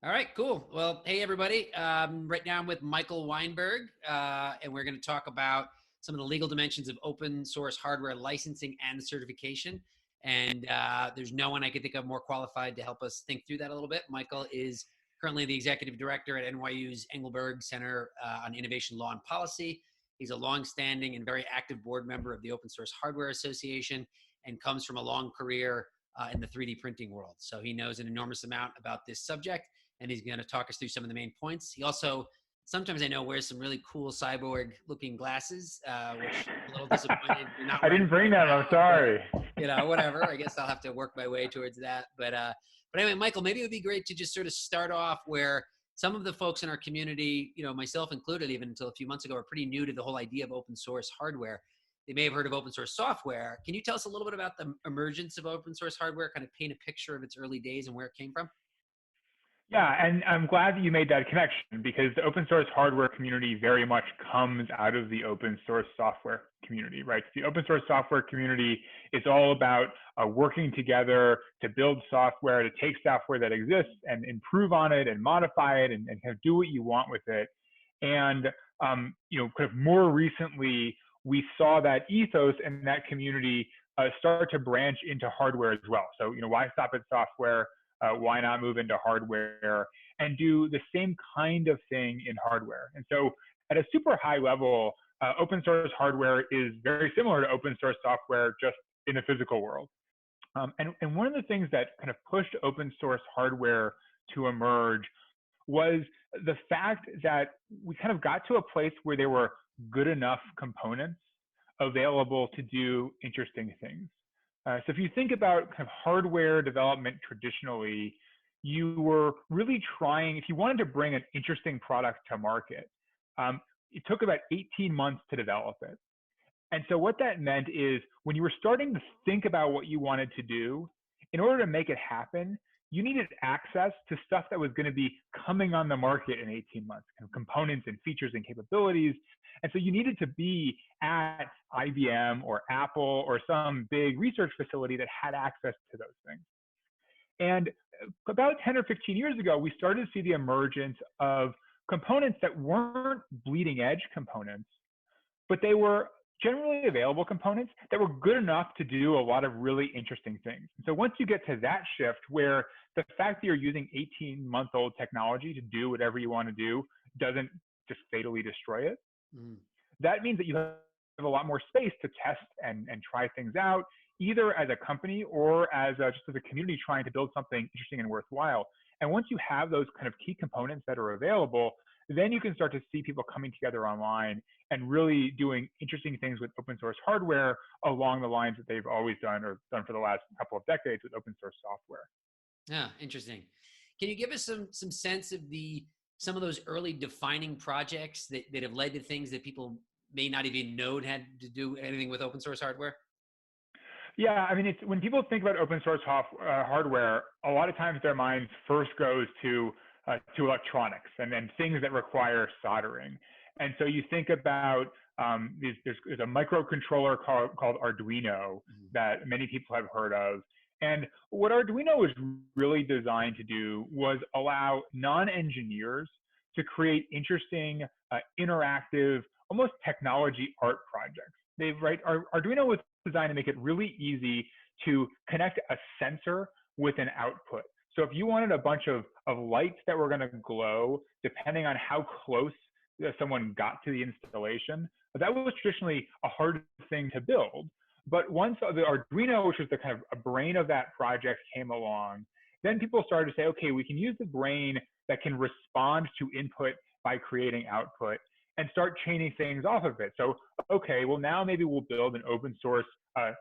All right, cool. Well, hey, everybody. Right now I'm with Michael Weinberg, and we're going to talk about some of the legal dimensions of open source hardware licensing and certification. And there's no one I could think of more qualified to help us think through that a little bit. Michael is currently the executive director at NYU's Engelberg Center on Innovation Law and Policy. He's a longstanding and very active board member of the Open Source Hardware Association and comes from a long career in the 3D printing world. So he knows an enormous amount about this subject, and he's going to talk us through some of the main points. He also, sometimes I know, wears some really cool cyborg-looking glasses, which I'm a little disappointed you're not I wearing didn't bring right them. now, I'm sorry. but, whatever. I guess I'll have to work my way towards that. But anyway, Michael, maybe it would be great to just sort of start off where some of the folks in our community, myself included, even until a few months ago, are pretty new to the whole idea of open source hardware. They may have heard of open source software. Can you tell us a little bit about the emergence of open source hardware, kind of paint a picture of its early days and where it came from? Yeah, and I'm glad that you made that connection because the open source hardware community very much comes out of the open source software community, right? The open source software community is all about working together to build software, to take software that exists and improve on it and modify it and kind of do what you want with it. And, kind of more recently, we saw that ethos and that community start to branch into hardware as well. So, why stop at software? Why not move into hardware and do the same kind of thing in hardware? And so at a super high level, open source hardware is very similar to open source software, just in the physical world. And one of the things that kind of pushed open source hardware to emerge was the fact that we kind of got to a place where there were good enough components available to do interesting things. So if you think about kind of hardware development traditionally, you were really trying, if you wanted to bring an interesting product to market, it took about 18 months to develop it. And so what that meant is when you were starting to think about what you wanted to do, in order to make it happen, you needed access to stuff that was going to be coming on the market in 18 months, kind of components and features and capabilities. And so you needed to be at IBM or Apple or some big research facility that had access to those things. And about 10 or 15 years ago, we started to see the emergence of components that weren't bleeding edge components, but they were generally available components that were good enough to do a lot of really interesting things. So once you get to that shift where the fact that you're using 18-month-old technology to do whatever you want to do doesn't just fatally destroy it, that means that you have a lot more space to test and try things out, either as a company or as just as a community trying to build something interesting and worthwhile. And once you have those kind of key components that are available, then you can start to see people coming together online and really doing interesting things with open source hardware along the lines that they've always done or done for the last couple of decades with open source software. Yeah, interesting. Can you give us some sense of some of those early defining projects that have led to things that people may not even know had to do anything with open source hardware? Yeah, I mean, when people think about open source hardware, a lot of times their minds first goes to electronics and things that require soldering. And so you think about there's a microcontroller called Arduino that many people have heard of. And what Arduino was really designed to do was allow non-engineers to create interesting, interactive, almost technology art projects. Arduino was designed to make it really easy to connect a sensor with an output. So if you wanted a bunch of lights that were going to glow, depending on how close someone got to the installation, that was traditionally a hard thing to build. But once the Arduino, which was the kind of a brain of that project, came along, then people started to say, okay, we can use the brain that can respond to input by creating output and start chaining things off of it. So, okay, well now maybe we'll build an open source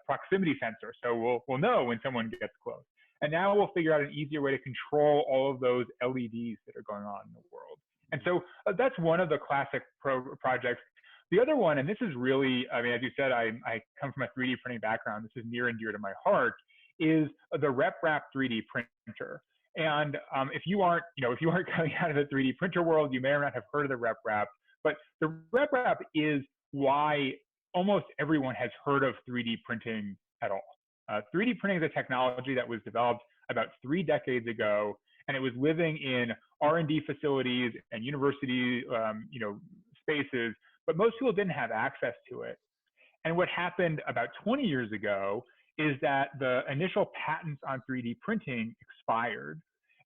proximity sensor. So we'll know when someone gets close. And now we'll figure out an easier way to control all of those LEDs that are going on in the world. And so that's one of the classic projects. The other one, and this is really, I mean, as you said, I come from a 3D printing background. This is near and dear to my heart, is the RepRap 3D printer. And if you aren't coming out of the 3D printer world, you may or not have heard of the RepRap. But the RepRap is why almost everyone has heard of 3D printing at all. 3D printing is a technology that was developed about 3 decades ago, and it was living in R&D facilities and university, spaces, but most people didn't have access to it. And what happened about 20 years ago is that the initial patents on 3D printing expired,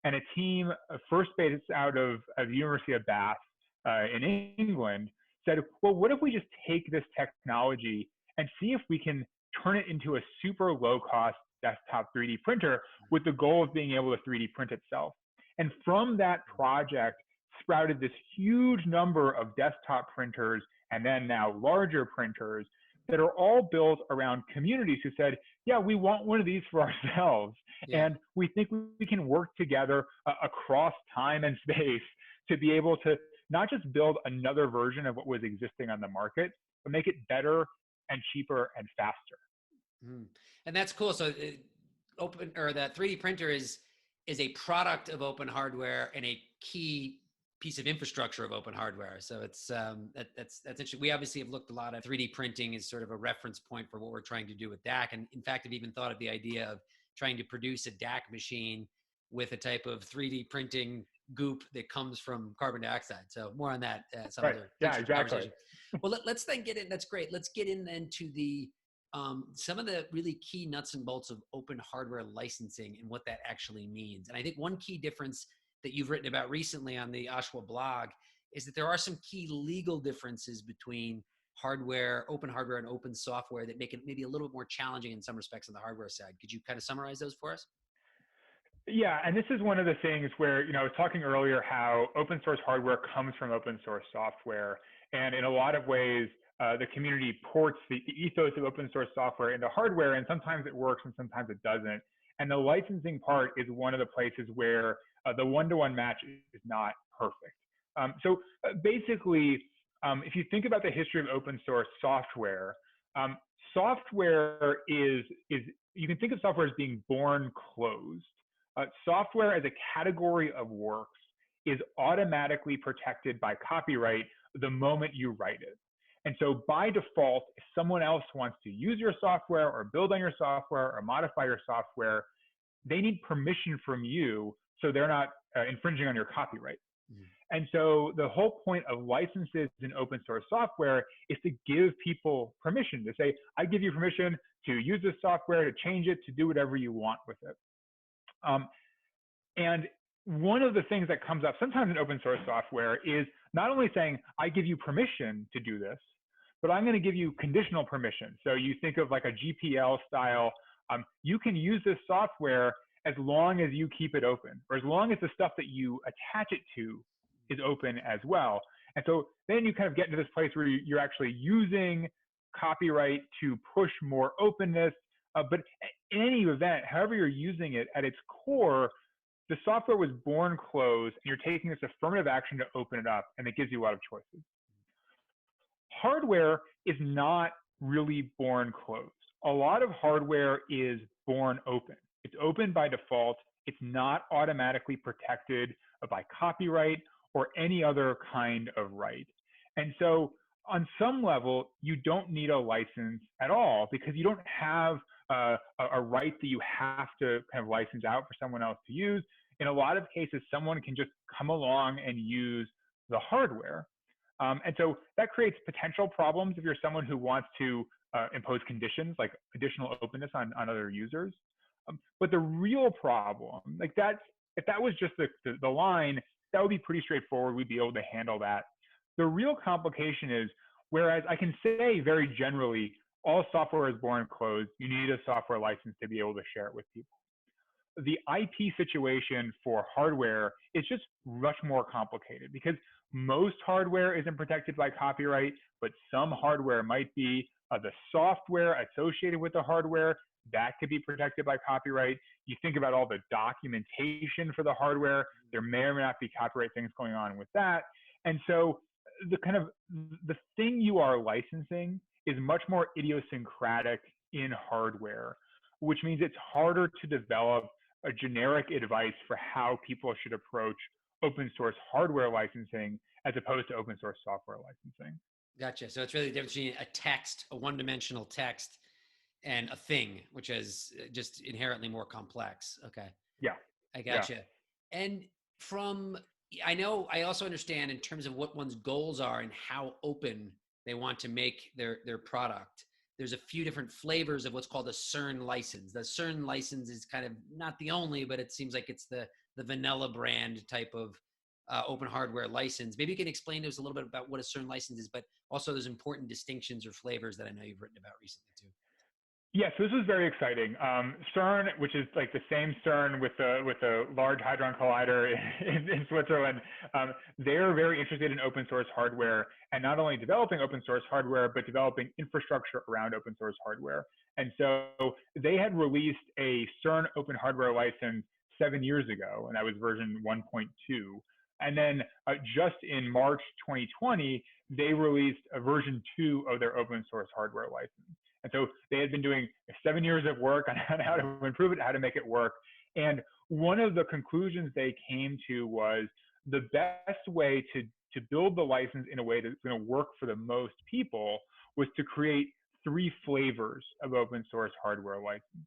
and a team first based out of the University of Bath in England said, well, what if we just take this technology and see if we can turn it into a super low-cost desktop 3D printer with the goal of being able to 3D print itself. And from that project sprouted this huge number of desktop printers and then now larger printers that are all built around communities who said, yeah, we want one of these for ourselves. Yeah. And we think we can work together across time and space to be able to not just build another version of what was existing on the market, but make it better and cheaper and faster. Mm. And that's cool. So that 3D printer is a product of open hardware and a key piece of infrastructure of open hardware. So it's that's interesting. We obviously have looked a lot at 3D printing as sort of a reference point for what we're trying to do with DAC. And in fact, I've even thought of the idea of trying to produce a DAC machine with a type of 3D printing goop that comes from carbon dioxide. So more on that. Some right. other yeah, exactly. Well, let's then get in. That's great. Let's get in then to the some of the really key nuts and bolts of open hardware licensing and what that actually means. And I think one key difference that you've written about recently on the OSHWA blog is that there are some key legal differences between hardware, open hardware, and open software that make it maybe a little bit more challenging in some respects on the hardware side. Could you kind of summarize those for us? Yeah, and this is one of the things where, I was talking earlier how open source hardware comes from open source software. And in a lot of ways, the community ports the ethos of open source software into hardware, and sometimes it works and sometimes it doesn't. And the licensing part is one of the places where the one-to-one match is not perfect. So basically, if you think about the history of open source software, software is you can think of software as being born closed. Software as a category of works is automatically protected by copyright the moment you write it. And so by default, if someone else wants to use your software or build on your software or modify your software, they need permission from you so they're not infringing on your copyright. Mm-hmm. And so the whole point of licenses in open source software is to give people permission, to say, I give you permission to use this software, to change it, to do whatever you want with it. And one of the things that comes up sometimes in open source software is not only saying, I give you permission to do this, but I'm going to give you conditional permission. So you think of like a GPL style, you can use this software as long as you keep it open, or as long as the stuff that you attach it to is open as well. And so then you kind of get into this place where you're actually using copyright to push more openness. But in any event, however you're using it, at its core, the software was born closed, and you're taking this affirmative action to open it up, and it gives you a lot of choices. Hardware is not really born closed. A lot of hardware is born open. It's open by default. It's not automatically protected by copyright or any other kind of right. And so on some level, you don't need a license at all because you don't have a right that you have to kind of license out for someone else to use. In a lot of cases, someone can just come along and use the hardware. And so that creates potential problems if you're someone who wants to impose conditions like additional openness on other users. But the real problem, like that, if that was just the line, that would be pretty straightforward. We'd be able to handle that. The real complication is, whereas I can say very generally, all software is born closed, you need a software license to be able to share it with people. The IP situation for hardware is just much more complicated because most hardware isn't protected by copyright, but some hardware might be. The software associated with the hardware, that could be protected by copyright. You think about all the documentation for the hardware, there may or may not be copyright things going on with that. And so the thing you are licensing is much more idiosyncratic in hardware, which means it's harder to develop a generic advice for how people should approach open source hardware licensing as opposed to open source software licensing. Gotcha. So it's really the difference between a text, a one-dimensional text, and a thing, which is just inherently more complex. Okay. Yeah. I gotcha. Yeah. And from, I know, I also understand in terms of what one's goals are and how open they want to make their product. There's a few different flavors of what's called a CERN license. The CERN license is kind of not the only, but it seems like it's the vanilla brand type of open hardware license. Maybe you can explain to us a little bit about what a CERN license is, but also there's important distinctions or flavors that I know you've written about recently too. Yeah, so this was very exciting. CERN, which is like the same CERN with the Large Hadron Collider in Switzerland, they're very interested in open source hardware and not only developing open source hardware, but developing infrastructure around open source hardware. And so they had released a CERN open hardware license 7 years ago, and that was version 1.2. And then just in March 2020, they released a version 2 of their open source hardware license. And so they had been doing 7 years of work on how to improve it, how to make it work. And one of the conclusions they came to was the best way to build the license in a way that's going to work for the most people was to create 3 flavors of open source hardware license.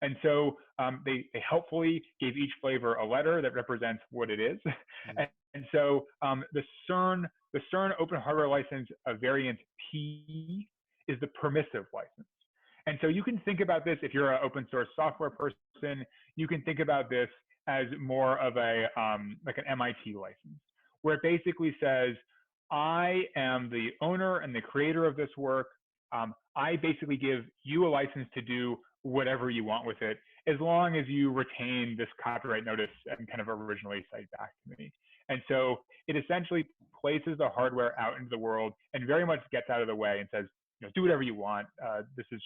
And so they helpfully gave each flavor a letter that represents what it is. And so the CERN open hardware license variant P is the permissive license. And so you can think about this, if you're an open source software person, you can think about this as more of a like an MIT license, where it basically says, I am the owner and the creator of this work. I basically give you a license to do whatever you want with it, as long as you retain this copyright notice and kind of originally cite back to me. And so it essentially places the hardware out into the world and very much gets out of the way and says, do whatever you want. This is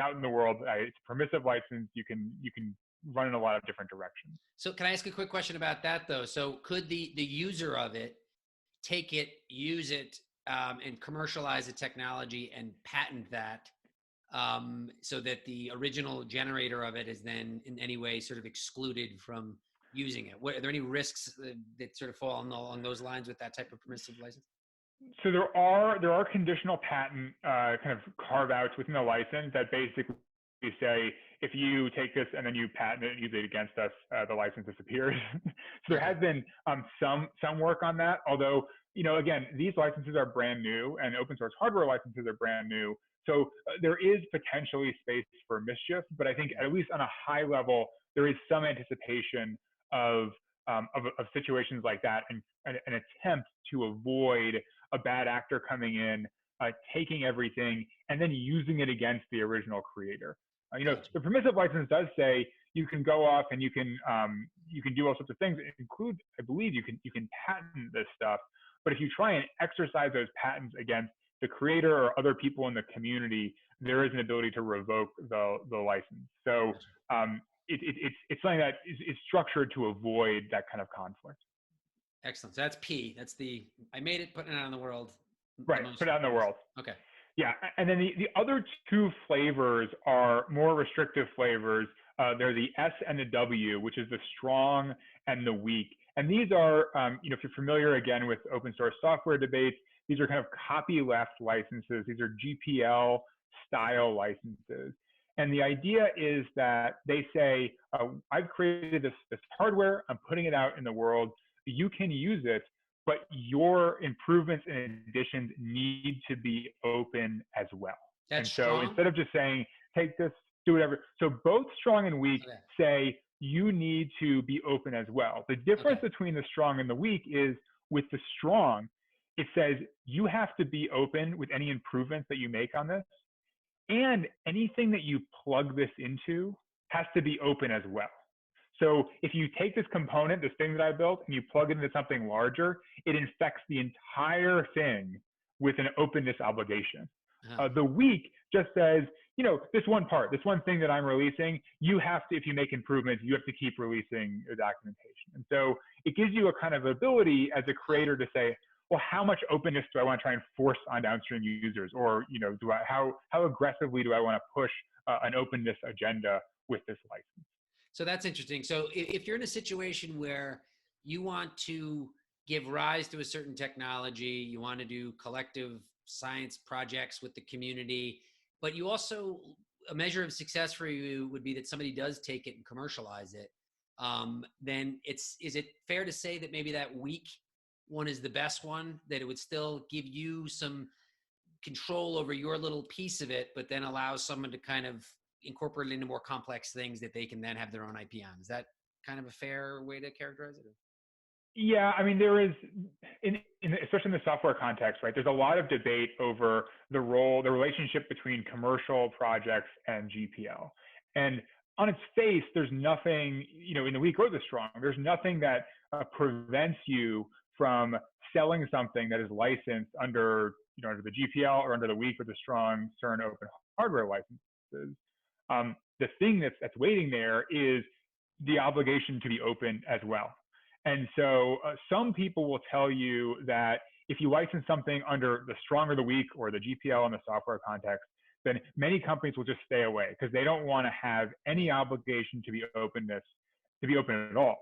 out in the world. It's a permissive license. You can run in a lot of different directions. So can I ask a quick question about that though? So could the user of it take it, use it, and commercialize the technology and patent that, so that the original generator of it is then in any way sort of excluded from using it? Are there any risks that sort of fall along those lines with that type of permissive license? So there are conditional patent kind of carve outs within the license that basically say, if you take this and then you patent it and use it against us, the license disappears. So there has been some work on that, although, again, these licenses are brand new and open source hardware licenses are brand new. So there is potentially space for mischief, but I think at least on a high level, there is some anticipation of situations like that and an attempt to avoid a bad actor coming in, taking everything and then using it against the original creator. The permissive license does say you can go off and you can do all sorts of things. It includes, I believe, you can patent this stuff. But if you try and exercise those patents against the creator or other people in the community, there is an ability to revoke the license. So it's something that is structured to avoid that kind of conflict. Excellent. So that's P. That's I made it, putting it out in the world. Right, put it out in the world. Okay. Yeah, and then the other 2 flavors are more restrictive flavors. They're the S and the W, which is the strong and the weak. And these are, if you're familiar again with open source software debates, these are kind of copyleft licenses. These are GPL style licenses. And the idea is that they say, I've created this hardware, I'm putting it out in the world, you can use it, but your improvements and additions need to be open as well. That's so strong? Instead of just saying, take this, do whatever. So both strong and weak say you need to be open as well. The difference between the strong and the weak is with the strong, it says you have to be open with any improvements that you make on this. And anything that you plug this into has to be open as well. So if you take this component, this thing that I built, and you plug it into something larger, it infects the entire thing with an openness obligation. The weak just says, this one part, this one thing that I'm releasing, you have to, if you make improvements, you have to keep releasing the documentation. And so it gives you a kind of ability as a creator to say, well, how much openness do I want to try and force on downstream users? Or, how aggressively do I want to push an openness agenda with this license? So that's interesting. So if you're in a situation where you want to give rise to a certain technology, you want to do collective science projects with the community, but you also, a measure of success for you would be that somebody does take it and commercialize it. then is it fair to say that maybe that weak one is the best one, that it would still give you some control over your little piece of it, but then allows someone to kind of incorporate it into more complex things that they can then have their own IP on? Is that kind of a fair way to characterize it? Yeah, I mean, there is, especially in the software context, right? There's a lot of debate over the relationship between commercial projects and GPL. And on its face, there's nothing, in the weak or the strong, there's nothing that prevents you from selling something that is licensed under, under the GPL or under the weak or the strong CERN open hardware licenses. The thing that's waiting there is the obligation to be open as well. And so some people will tell you that if you license something under the strong or the weak or the GPL in the software context, then many companies will just stay away because they don't want to have any obligation to be open at all.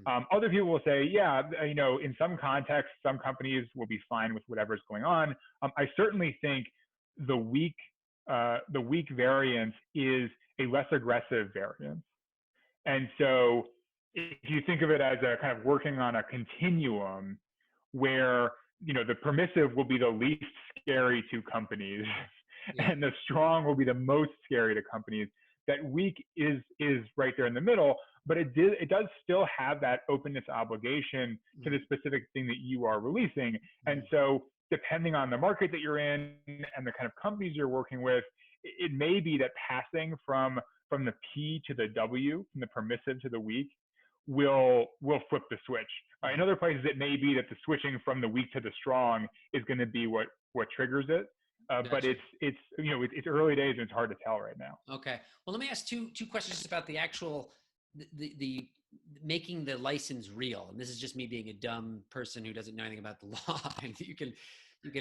Mm-hmm. Other people will say, yeah, in some contexts, some companies will be fine with whatever's going on. I certainly think the weak variance is a less aggressive variance. And so if you think of it as a kind of working on a continuum where, the permissive will be the least scary to companies, yeah, and the strong will be the most scary to companies, that weak is right there in the middle, but it does still have that openness obligation to the specific thing that you are releasing. And so depending on the market that you're in and the kind of companies you're working with, it may be that passing from the P to the W, from the permissive to the weak, will flip the switch. In other places, it may be that the switching from the weak to the strong is going to be what triggers it. Gotcha. But it's early days and it's hard to tell right now. Okay. Well, let me ask two questions about the actual the making the license real. And this is just me being a dumb person who doesn't know anything about the law, and you can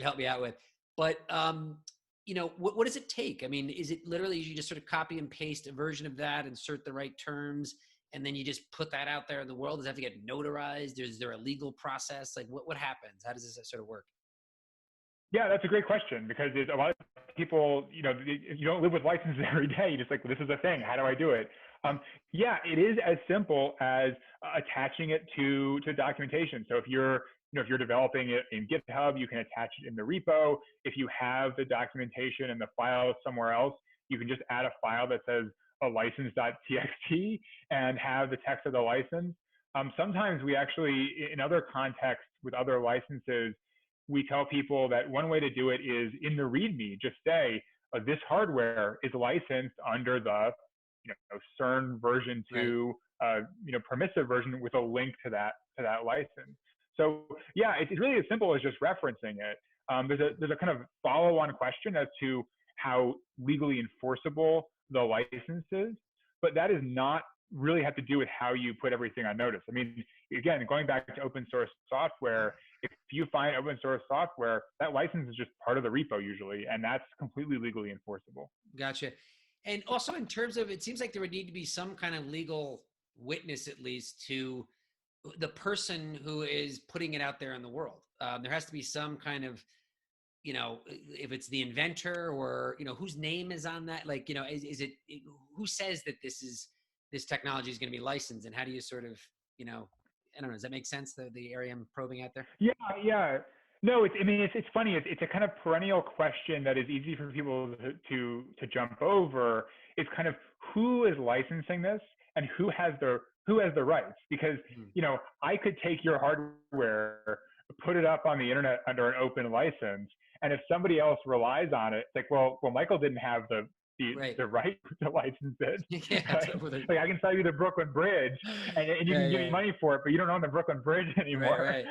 help me out with. But what does it take? I mean, is it literally you just sort of copy and paste a version of that, insert the right terms, and then you just put that out there in the world? Does it have to get notarized? Is there a legal process? Like what happens? How does this sort of work? Yeah, that's a great question, because a lot of people, you don't live with licenses every day. You're just like, well, this is a thing. How do I do it? Yeah, it is as simple as attaching it to documentation. So if you're developing it in GitHub, you can attach it in the repo. If you have the documentation and the file somewhere else, you can just add a file that says a license.txt and have the text of the license. Sometimes we actually, in other contexts with other licenses, we tell people that one way to do it is in the README, just say, this hardware is licensed under the CERN version 2, right, permissive version with a link to that license. So yeah, it's really as simple as just referencing it. There's a kind of follow-on question as to how legally enforceable the license is, but that is not really have to do with how you put everything on notice. I mean, again, going back to open source software, if you find open source software, that license is just part of the repo usually, and that's completely legally enforceable. Gotcha. And also in terms of, it seems like there would need to be some kind of legal witness, at least, to the person who is putting it out there in the world. There has to be some kind of, if it's the inventor or, whose name is on that, like, is it, who says that this technology is going to be licensed, and how do you sort of, I don't know, does that make sense, the area I'm probing out there? Yeah. No, it's funny. It's a kind of perennial question that is easy for people to jump over. It's kind of who is licensing this and who has the rights, because, I could take your hardware, put it up on the internet under an open license, and if somebody else relies on it, it's like, well, Michael didn't have the right to license it. Yeah, like I can sell you the Brooklyn Bridge, and you can give me money for it, but you don't own the Brooklyn Bridge anymore. Right.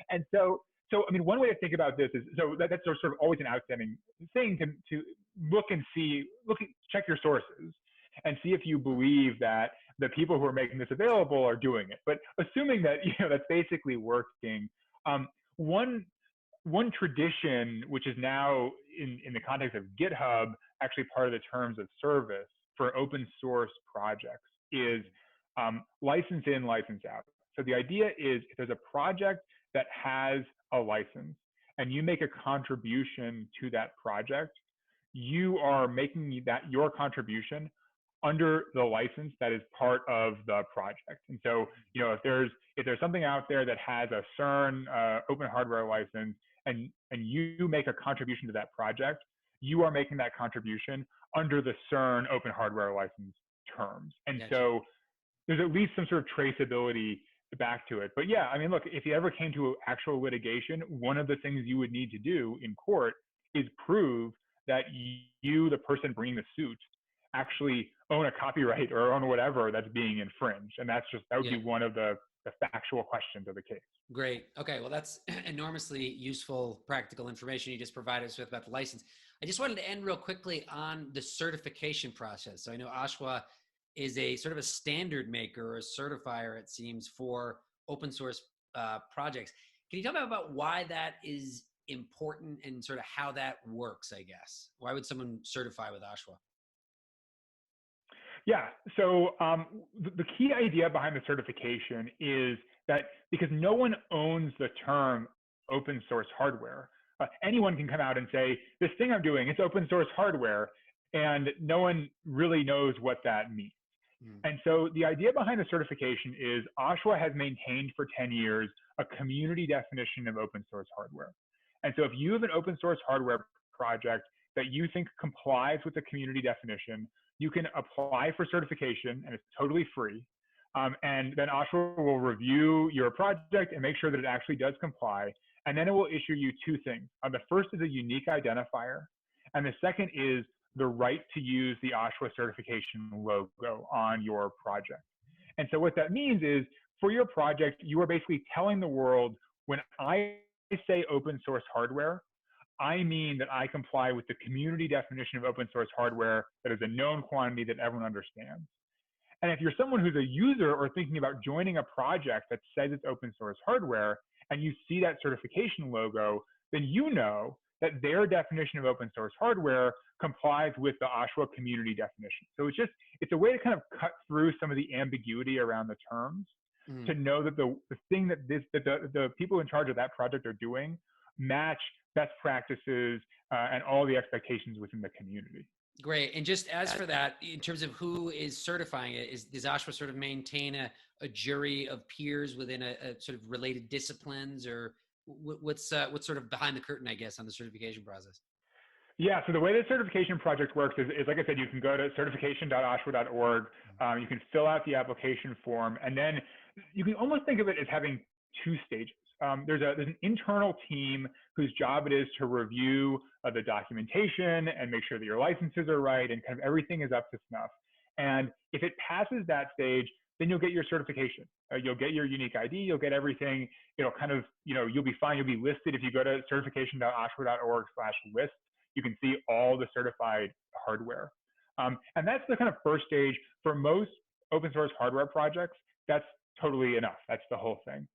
And so I mean, one way to think about this is, so that's sort of always an outstanding thing to check your sources and see if you believe that the people who are making this available are doing it. But assuming that that's basically working, one tradition, which is now in the context of GitHub, actually part of the terms of service for open source projects, is license in, license out. So the idea is, if there's a project that has a license and you make a contribution to that project, you are making that your contribution under the license that is part of the project. And so, if there's something out there that has a CERN open hardware license, and you make a contribution to that project, you are making that contribution under the CERN open hardware license terms. And so there's at least some sort of traceability back to it. But yeah, I mean, look, if you ever came to actual litigation, one of the things you would need to do in court is prove that you, the person bringing the suit, actually own a copyright or own whatever that's being infringed. And that would be one of the factual questions of the case. Great. Okay. Well, that's enormously useful, practical information you just provided us with about the license. I just wanted to end real quickly on the certification process. So I know OSHWA is a sort of a standard maker or a certifier, it seems, for open source projects. Can you tell me about why that is important and sort of how that works, I guess? Why would someone certify with OSHWA? Yeah, so the key idea behind the certification is that because no one owns the term open source hardware, anyone can come out and say, this thing I'm doing, it's open source hardware, and no one really knows what that means. And so the idea behind the certification is OSHWA has maintained for 10 years a community definition of open source hardware. And so if you have an open source hardware project that you think complies with the community definition, you can apply for certification, and it's totally free. And then OSHWA will review your project and make sure that it actually does comply. And then it will issue you two things. The first is a unique identifier. And the second is the right to use the OSHWA certification logo on your project. And so what that means is, for your project, you are basically telling the world, when I say open source hardware, I mean that I comply with the community definition of open source hardware that is a known quantity that everyone understands. And if you're someone who's a user or thinking about joining a project that says it's open source hardware, and you see that certification logo, then you know that their definition of open source hardware complies with the OSHWA community definition. So it's a way to kind of cut through some of the ambiguity around the terms to know that the thing that the people in charge of that project are doing match best practices and all the expectations within the community. Great. And just as for that, in terms of who is certifying it, does OSHWA sort of maintain a jury of peers within a sort of related disciplines, or what's sort of behind the curtain, I guess, on the certification process? Yeah, so the way the certification project works is like I said, you can go to certification.oshwa.org, you can fill out the application form, and then you can almost think of it as having two stages. There's an internal team whose job it is to review the documentation and make sure that your licenses are right and kind of everything is up to snuff. And if it passes that stage, then you'll get your certification. You'll get your unique ID, you'll get everything, it'll kind of, you'll be fine, you'll be listed. If you go to certification.oshwa.org/list, you can see all the certified hardware. And that's the kind of first stage. For most open source hardware projects, that's totally enough. That's the whole thing.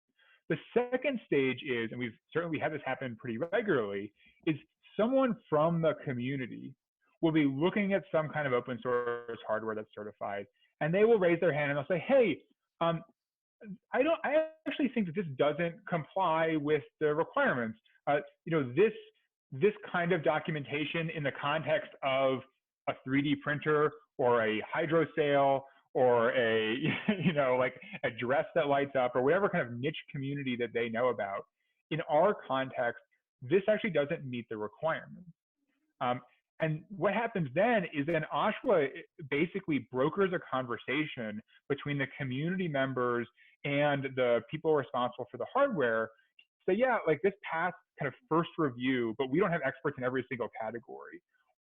The second stage is, and we had this happen pretty regularly, is someone from the community will be looking at some kind of open source hardware that's certified, and they will raise their hand and they'll say, hey, I actually think that this doesn't comply with the requirements. This kind of documentation in the context of a 3D printer or a hydro sail or a, like a dress that lights up or whatever kind of niche community that they know about. In our context, this actually doesn't meet the requirements. And what happens then is then OSHWA basically brokers a conversation between the community members and the people responsible for the hardware. So yeah, like this passed kind of first review, but we don't have experts in every single category.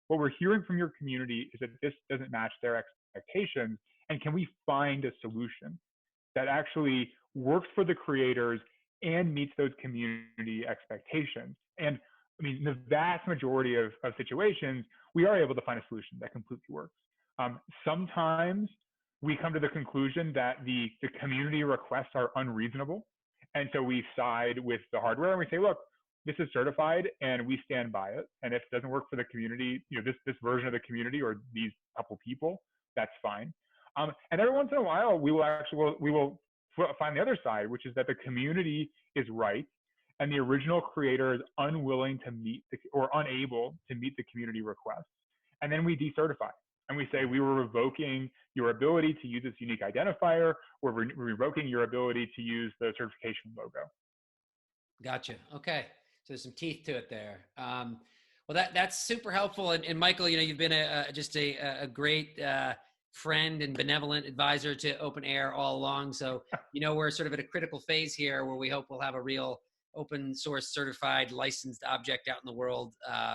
What we're hearing from your community is that this doesn't match their expectations. And can we find a solution that actually works for the creators and meets those community expectations? And I mean, in the vast majority of situations, we are able to find a solution that completely works. Sometimes we come to the conclusion that the community requests are unreasonable. And so we side with the hardware and we say, look, this is certified and we stand by it. And if it doesn't work for the community, this version of the community or these couple people, that's fine. And every once in a while, we will find the other side, which is that the community is right and the original creator is unwilling to meet or unable to meet the community requests. And then we decertify and we say we were revoking your ability to use this unique identifier, or we're revoking your ability to use the certification logo. Gotcha. Okay. So there's some teeth to it there. Well, that's super helpful. And Michael, you've been just a great friend and benevolent advisor to OpenAir all along. So, we're sort of at a critical phase here where we hope we'll have a real open source certified licensed object out in the world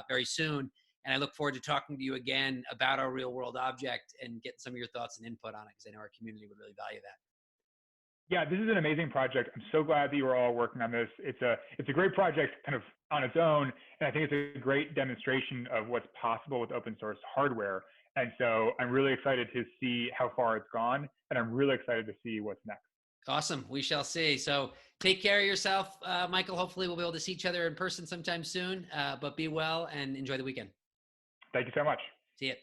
very soon. And I look forward to talking to you again about our real world object and getting some of your thoughts and input on it, because I know our community would really value that. Yeah, this is an amazing project. I'm so glad that you are all working on this. It's a great project kind of on its own, and I think it's a great demonstration of what's possible with open source hardware. And so I'm really excited to see how far it's gone, and I'm really excited to see what's next. Awesome. We shall see. So take care of yourself, Michael. Hopefully we'll be able to see each other in person sometime soon, but be well and enjoy the weekend. Thank you so much. See you.